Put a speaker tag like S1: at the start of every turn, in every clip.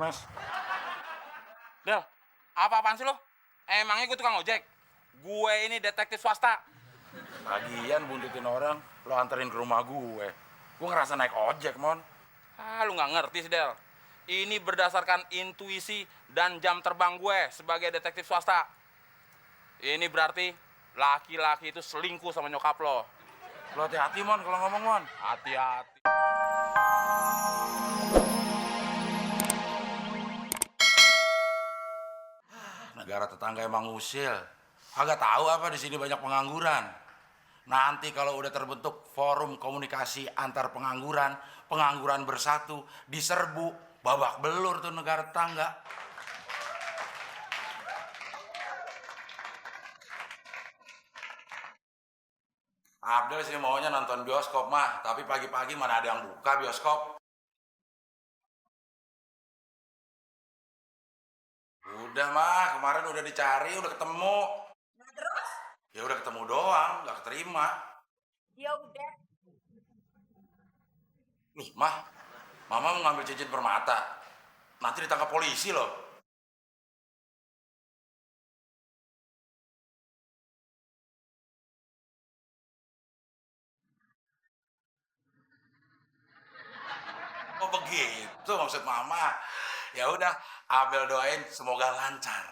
S1: Mas.
S2: Del, apa-apaan sih lo? Emangnya gue tukang ojek? Gue ini detektif swasta.
S1: Lagian buntutin orang, lo anterin ke rumah gue. Gue ngerasa naik ojek, Mon.
S2: Ah, lu nggak ngerti sih, Del. Ini berdasarkan intuisi dan jam terbang gue sebagai detektif swasta. Ini berarti laki-laki itu selingkuh sama nyokap lo.
S1: Lo hati-hati, Mon, kalau ngomong, Mon.
S2: Hati-hati.
S1: Negara tetangga emang usil. Agak tahu apa di sini banyak pengangguran. Nanti kalau udah terbentuk forum komunikasi antar pengangguran, pengangguran bersatu, diserbu, babak belur tuh negara tetangga. Abdel sih maunya nonton bioskop mah, tapi pagi-pagi mana ada yang buka bioskop. Udah mah, kemarin udah dicari, udah ketemu.
S3: Nah terus?
S1: Ya udah ketemu doang, nggak keterima.
S3: Ya udah.
S1: Nih, mah, mama mau ngambil cincin permata. Nanti ditangkap polisi loh. Oh begitu maksud mama. Ya udah, Abel doain semoga lancar.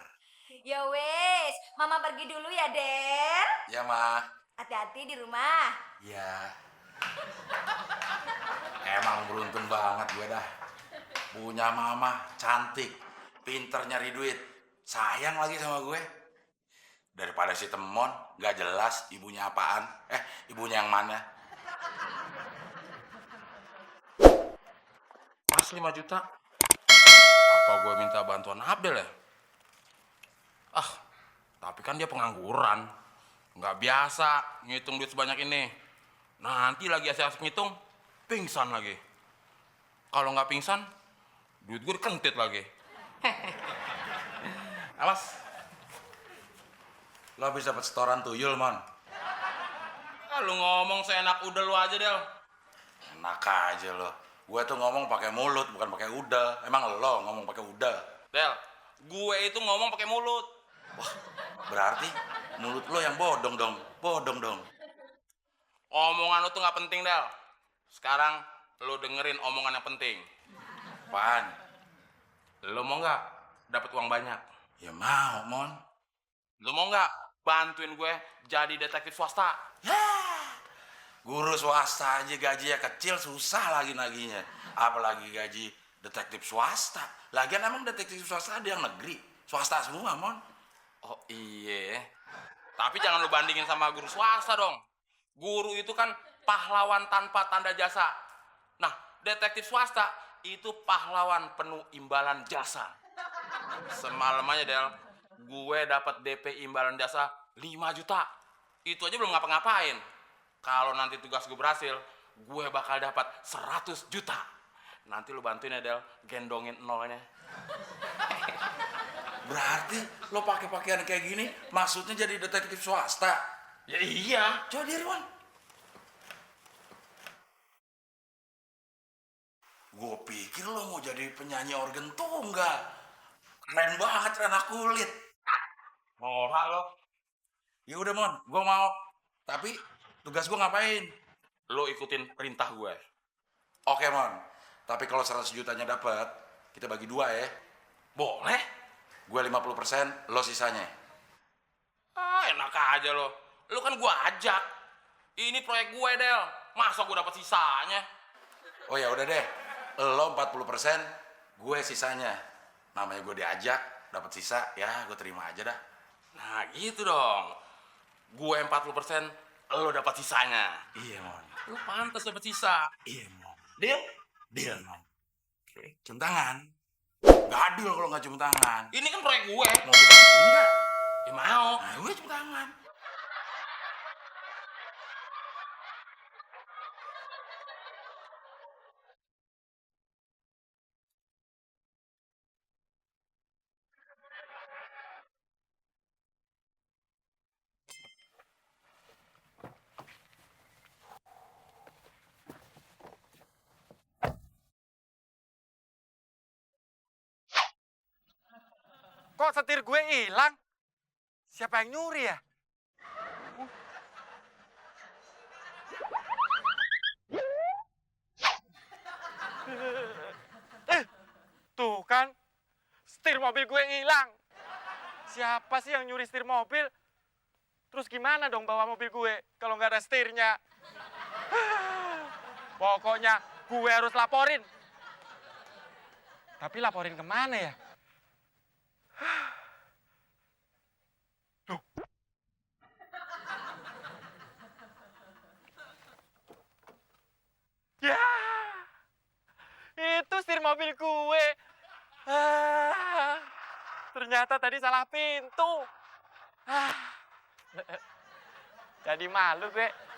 S3: Ya wes, Mama pergi dulu ya, Del.
S1: Ya, mah.
S3: Hati-hati di rumah.
S1: Ya. Emang beruntung banget gue dah. Punya mama cantik, pinter nyari duit, sayang lagi sama gue. Daripada si Temon, gak jelas ibunya apaan. Ibunya yang mana?
S2: Pas 5 juta. Apa gue minta bantuan Abel ya? Ah, tapi kan dia pengangguran. Nggak biasa ngitung duit sebanyak ini. Nanti lagi asik-asik ngitung, pingsan lagi. Kalau nggak pingsan, duit gue dikentit lagi. Awas.
S1: Lo habis dapat setoran tuyul, Mon.
S2: Ah, lu ngomong seenak udah lu aja, Del.
S1: Enak aja lo. Gue tuh ngomong pakai mulut, bukan pakai udel. Emang lo ngomong pakai udel?
S2: Del, gue itu ngomong pakai mulut.
S1: Wah, berarti mulut lo yang bodong dong. Bodong dong.
S2: Omongan lu tuh nggak penting, Del. Sekarang lu dengerin omongan yang penting.
S1: Apaan?
S2: Lu mau nggak dapat uang banyak?
S1: Ya mau, Mon.
S2: Lu mau nggak bantuin gue jadi detektif swasta?
S1: Guru swasta aja gajinya kecil, susah lagi naginya. Apalagi gaji detektif swasta. Lagian emang detektif swasta ada yang negeri. Swasta semua, Mon.
S2: Oh iya. Tapi jangan lu bandingin sama guru swasta dong. Guru itu kan pahlawan tanpa tanda jasa. Nah, detektif swasta itu pahlawan penuh imbalan jasa. Semalam aja, Del, gue dapat DP imbalan jasa 5 juta. Itu aja belum ngapa-ngapain. Kalau nanti tugas gue berhasil, gue bakal dapat 100 juta. Nanti lu bantuin ya, Del, gendongin nolnya.
S1: Berarti lo pakai pakaian kayak gini, maksudnya jadi detektif swasta?
S2: Ya iya.
S1: Coba diri, Mon. Gue pikir lo mau jadi penyanyi organ tunggal. Keren banget, anak kulit.
S2: Norak lo.
S1: Ya udah, Mon, gue mau. Tapi tugas gue ngapain?
S2: Lo ikutin perintah gue.
S1: Oke, Mon. Tapi kalau 100 jutanya dapat, kita bagi 2 ya.
S2: Boleh?
S1: Gue 50%, lo sisanya.
S2: Ah, enak aja lo. Lo kan gue ajak. Ini proyek gue, Del. Masa gue dapat sisanya?
S1: Oh ya udah deh. Lo 40%, gue sisanya. Namanya gue diajak, dapat sisa, ya gue terima aja dah.
S2: Nah, gitu dong. Gue 40%, lo dapat sisanya.
S1: Iya, Mon.
S2: Lo pantas dapat sisa.
S1: Iya, Mon.
S2: Deal?
S1: Deal, Mon. Oke, cium tangan. Gak adil kalau gak cium tangan.
S2: Ini kan proyek gue.
S1: Mau gue bantuin nggak?
S2: Ya mau.
S1: Nah, gue cium tangan.
S4: Kok setir gue hilang? Siapa yang nyuri ya? Tuh kan, setir mobil gue hilang. Siapa sih yang nyuri setir mobil? Terus gimana dong bawa mobil gue kalau nggak ada setirnya? Pokoknya gue harus laporin. Tapi laporin kemana ya? Loh. Ya, itu setir mobil gue. Ternyata tadi salah pintu. Jadi malu gue.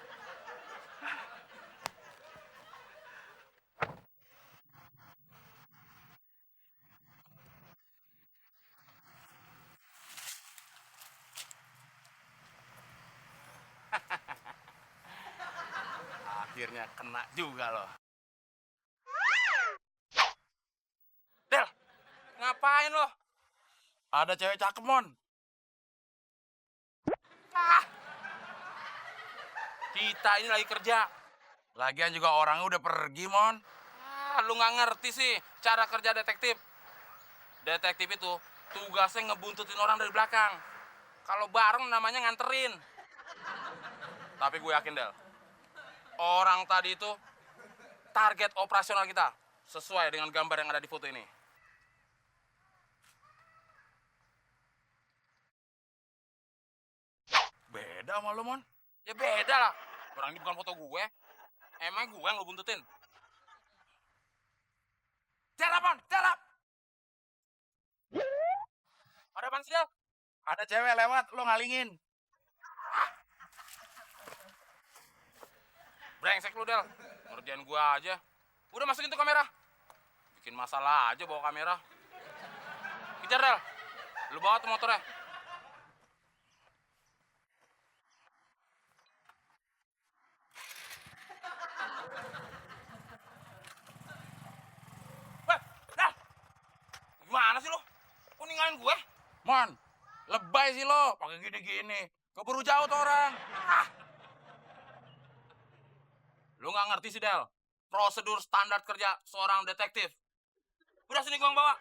S2: Akhirnya kena juga loh. Del, ngapain lo?
S1: Ada cewek cakep, Mon.
S2: Kita ini lagi kerja.
S1: Lagian juga orangnya udah pergi, Mon.
S2: Lu nggak ngerti sih cara kerja detektif. Detektif itu tugasnya ngebuntutin orang dari belakang. Kalau bareng namanya nganterin. Tapi gue yakin, Del, orang tadi itu target operasional kita. Sesuai dengan gambar yang ada di foto ini.
S1: Beda sama lu, Mon.
S2: Ya beda lah. Orang ini bukan foto gue. Emang gue yang lu buntutin. Jalap, Mon, jalap. Ada apaan sih, Del?
S1: Ada cewek lewat, lo ngalingin.
S2: Brengsek lu, Del. Ngerjain gue aja. Udah masukin tuh kamera. Bikin masalah aja bawa kamera. Kejar, Del. Lu bawa tuh motornya. Weh, Del. Gimana sih lu? Kok ninggalin gue?
S1: Mon, lebay sih lo, pakai gini-gini. Keburu jauh tuh orang.
S2: Lu nggak ngerti sih, Del. Prosedur standar kerja seorang detektif. Udah sini gua yang bawa.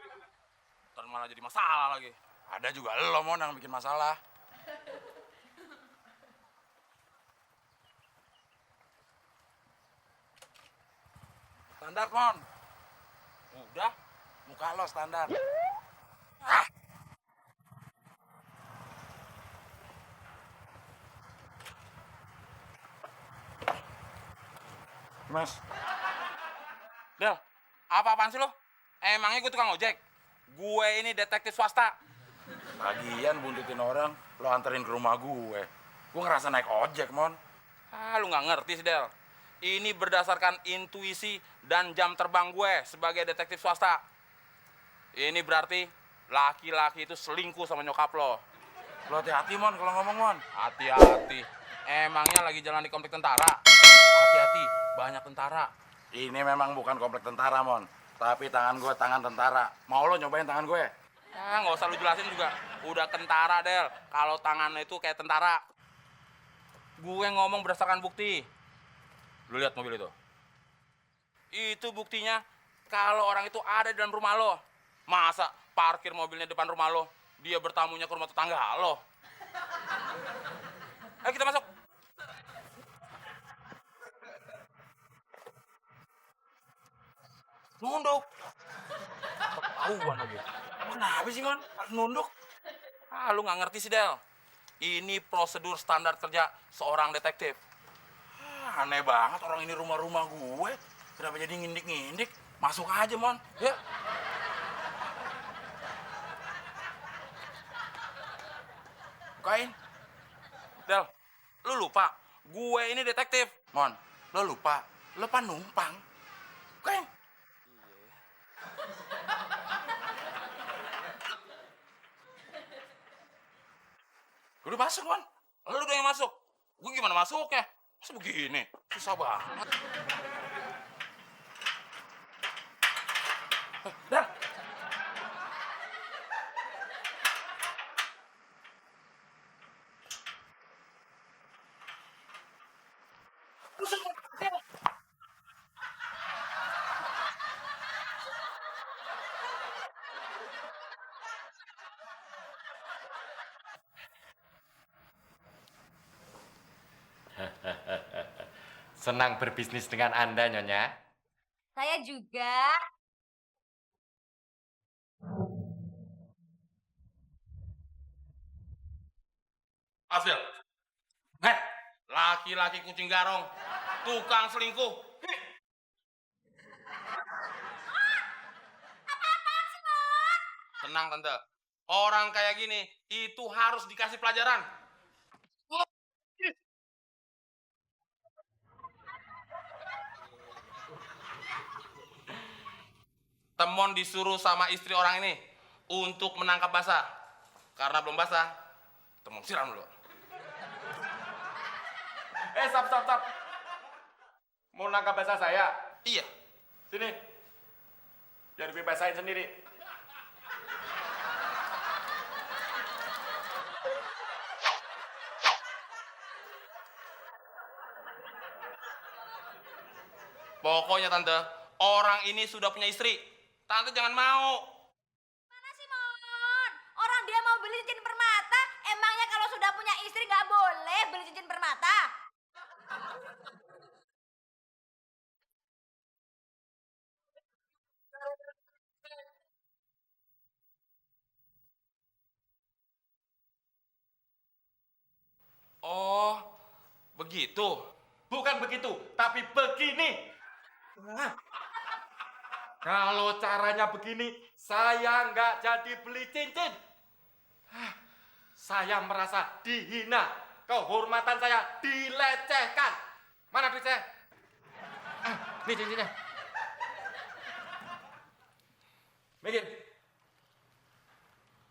S2: Ntar malah jadi masalah lagi.
S1: Ada juga lo, Mon, yang bikin masalah. Standar, Mon.
S2: Udah.
S1: Muka lo standar. Mas,
S2: Del, apa-apaan sih lo? Emangnya gue tukang ojek? Gue ini detektif swasta.
S1: lagian buntutin orang, lo anterin ke rumah gue. Gue ngerasa naik ojek, Mon.
S2: Lu nggak ngerti sih, Del. Ini berdasarkan intuisi dan jam terbang gue sebagai detektif swasta. Ini berarti laki-laki itu selingkuh sama nyokap lo.
S1: Lo hati-hati, Mon, kalau ngomong, Mon.
S2: Hati-hati. Emangnya lagi jalan di komplek tentara? Hati-hati, banyak tentara.
S1: Ini memang bukan komplek tentara, Mon. Tapi tangan gue tangan tentara. Mau lo nyobain tangan gue?
S2: Nggak usah lu jelasin juga. Udah tentara, Del. Kalau tangannya itu kayak tentara. Gue ngomong berdasarkan bukti. Lu lihat mobil itu. Itu buktinya kalau orang itu ada di dalam rumah lo. Masa parkir mobilnya depan rumah lo, dia bertamunya ke rumah tetangga lo? Ayo kita masuk. Nunduk. Ketahuan lagi.
S1: Kenapa sih, Mon? Harus nunduk?
S2: Lu nggak ngerti sih, Del. Ini prosedur standar kerja seorang detektif.
S1: Aneh banget orang ini rumah-rumah gue. Kenapa jadi ngindik-ngindik? Masuk aja, Mon.
S2: Ya.
S1: Bukain.
S2: Del, lu lupa, gue ini detektif.
S1: Mon, lo lupa. Lo penumpang. Bukain.
S2: Udah masuk, Mon. Lu udah yang masuk. Gue gimana masuknya? Masa begini? Susah banget. Del.
S5: Senang berbisnis dengan Anda, Nyonya.
S3: Saya juga.
S2: Afil. Laki-laki kucing garong. Tukang selingkuh. Tenang, Tante. Orang kayak gini, itu harus dikasih pelajaran. Temon disuruh sama istri orang ini untuk menangkap basah. Karena belum basah, Temon siram dulu.
S5: Stop. Mau nangkap basah saya?
S2: Iya.
S5: Sini. Biar bebasain sendiri.
S2: Pokoknya Tante, orang ini sudah punya istri. Tante jangan mau.
S3: Mana sih Mon? Orang dia mau beli cincin permata. Emangnya kalau sudah punya istri nggak boleh beli cincin permata?
S2: Oh, begitu.
S5: Bukan begitu, tapi begini. Kalau caranya begini, saya nggak jadi beli cincin. Saya merasa dihina. Kehormatan saya dilecehkan. Mana duit saya? Nih cincinnya. Minggir.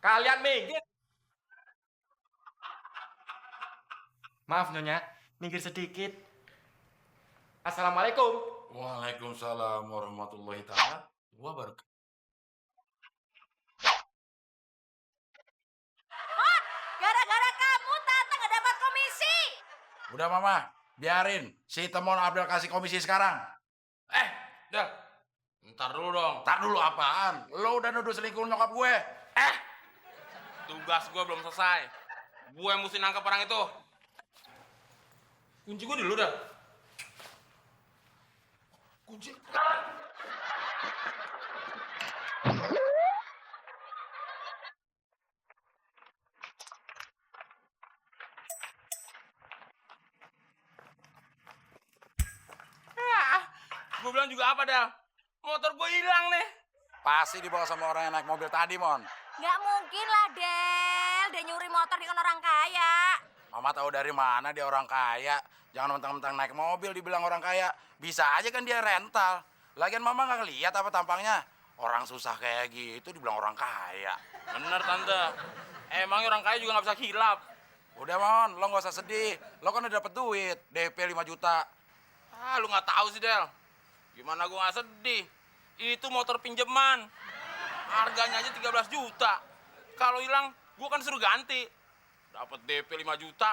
S5: Kalian minggir. Maaf Nyonya, minggir sedikit. Assalamualaikum.
S1: Waalaikumsalam warahmatullahi taala wabarakatuh.
S3: Gara-gara kamu Tante nggak dapat komisi.
S1: Udah Mama, biarin si Temon Abdel kasih komisi sekarang.
S2: Del, ntar dulu dong.
S1: Tak dulu apaan? Lo udah nuduh selingkuh nyokap gue.
S2: Tugas gue belum selesai. Gue mesti nangkep orang itu. Kunci gue dulu dah. Kunci. Gue bilang juga apa, Del? Motor gue hilang nih.
S1: Pasti dibawa sama orang yang naik mobil tadi, Mon.
S3: Nggak mungkin lah Del. Dia nyuri motor di orang kaya.
S1: Mama tahu dari mana dia orang kaya. Jangan mentang-mentang naik mobil dibilang orang kaya. Bisa aja kan dia rental. Lagian Mama nggak ngeliat apa tampangnya. Orang susah kayak gitu dibilang orang kaya.
S2: Bener, Tante. Emangnya orang kaya juga nggak bisa hilap.
S1: Udah, Mon, lo nggak usah sedih. Lo kan udah dapet duit, DP 5 juta.
S2: Lu nggak tahu sih, Del. Gimana gue nggak sedih? Itu motor pinjaman. Harganya aja 13 juta. Kalau hilang, gue kan suruh ganti. Dapat DP 5 juta.